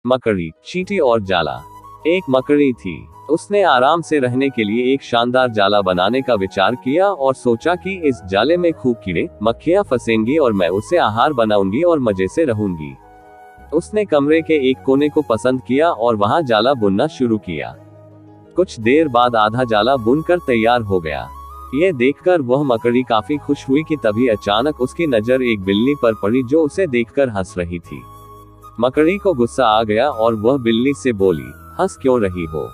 मकड़ी, चींटी और जाला। एक मकड़ी थी। उसने आराम से रहने के लिए एक शानदार जाला बनाने का विचार किया और सोचा कि इस जाले में खूब कीड़े मक्खियां फंसेंगी और मैं उसे आहार बनाऊंगी और मजे से रहूंगी। उसने कमरे के एक कोने को पसंद किया और वहां जाला बुनना शुरू किया। कुछ देर बाद आधा जाला बुनकर तैयार हो गया। ये देखकर वह मकड़ी काफी खुश हुई कि तभी अचानक उसकी नजर एक बिल्ली पर पड़ी जो उसे देखकर हंस रही थी। मकड़ी को गुस्सा आ गया और वह बिल्ली से बोली, हंस क्यों रही हो?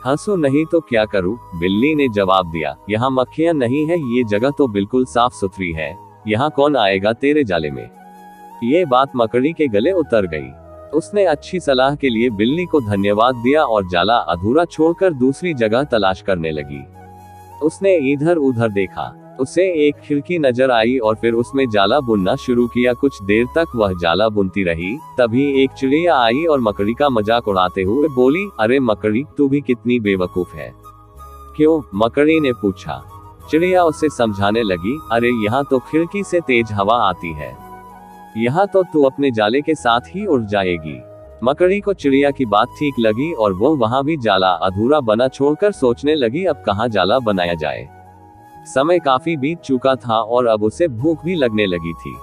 हंसो नहीं तो क्या करूं? बिल्ली ने जवाब दिया, यहाँ मक्खियां नहीं है, ये जगह तो बिल्कुल साफ सुथरी है, यहाँ कौन आएगा तेरे जाले में। ये बात मकड़ी के गले उतर गई। उसने अच्छी सलाह के लिए बिल्ली को धन्यवाद दिया और जाला अधूरा छोड़कर दूसरी जगह तलाश करने लगी। उसने इधर उधर देखा, उसे एक खिड़की नजर आई और फिर उसमें जाला बुनना शुरू किया। कुछ देर तक वह जाला बुनती रही, तभी एक चिड़िया आई और मकड़ी का मजाक उड़ाते हुए बोली, अरे मकड़ी, तू भी कितनी बेवकूफ है। क्यों? मकड़ी ने पूछा। चिड़िया उसे समझाने लगी, अरे यहाँ तो खिड़की से तेज हवा आती है, यहाँ तो तू अपने जाले के साथ ही उड़ जाएगी। मकड़ी को चिड़िया की बात ठीक लगी और वो वहां भी जाला अधूरा बना छोड़कर सोचने लगी, अब कहाँ जाला बनाया जाए। समय काफी बीत चुका था और अब उसे भूख भी लगने लगी थी।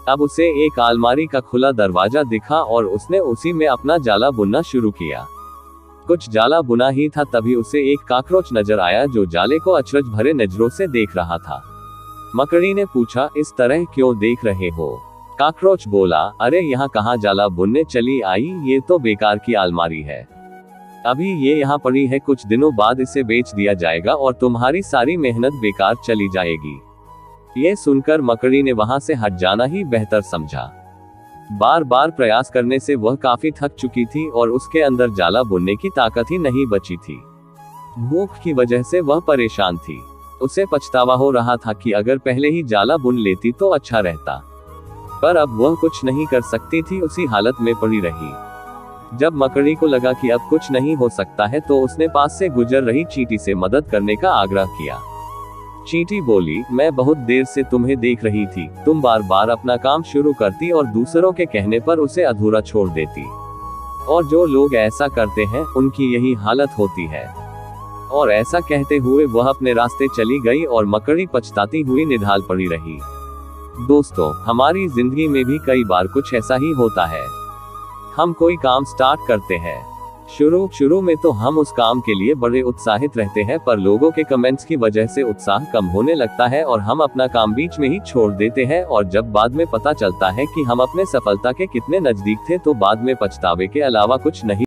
अब उसे एक अलमारी का खुला दरवाजा दिखा और उसने उसी में अपना जाला बुनना शुरू किया। कुछ जाला बुना ही था तभी उसे एक कॉकरोच नजर आया जो जाले को अचरज भरे नजरों से देख रहा था। मकड़ी ने पूछा, इस तरह क्यों देख रहे हो? कॉकरोच बोला, अरे यहाँ कहाँ जाला बुनने चली आई, ये तो बेकार की अलमारी है, अभी ये यहाँ पड़ी है, कुछ दिनों बाद इसे बेच दिया जाएगा और तुम्हारी सारी मेहनत बेकार चली जाएगी। ये सुनकर मकड़ी ने वहां से हट जाना ही बेहतर समझा। बार बार प्रयास करने से वह काफी थक चुकी थी और उसके अंदर जाला बुनने की ताकत ही नहीं बची थी। भूख की वजह से वह परेशान थी। उसे पछतावा हो रहा था कि अगर पहले ही जाला बुन लेती तो अच्छा रहता, पर अब वह कुछ नहीं कर सकती थी, उसी हालत में पड़ी रही। जब मकड़ी को लगा कि अब कुछ नहीं हो सकता है तो उसने पास से गुजर रही चींटी से मदद करने का आग्रह किया। चींटी बोली, मैं बहुत देर से तुम्हें देख रही थी, तुम बार बार अपना काम शुरू करती और दूसरों के कहने पर उसे अधूरा छोड़ देती, और जो लोग ऐसा करते हैं उनकी यही हालत होती है। और ऐसा कहते हुए वह अपने रास्ते चली गई और मकड़ी पछताती हुई निढाल पड़ी रही। दोस्तों, हमारी जिंदगी में भी कई बार कुछ ऐसा ही होता है। हम कोई काम स्टार्ट करते हैं, शुरू में तो हम उस काम के लिए बड़े उत्साहित रहते हैं, पर लोगों के कमेंट्स की वजह से उत्साह कम होने लगता है और हम अपना काम बीच में ही छोड़ देते हैं, और जब बाद में पता चलता है कि हम अपने सफलता के कितने नजदीक थे तो बाद में पछतावे के अलावा कुछ नहीं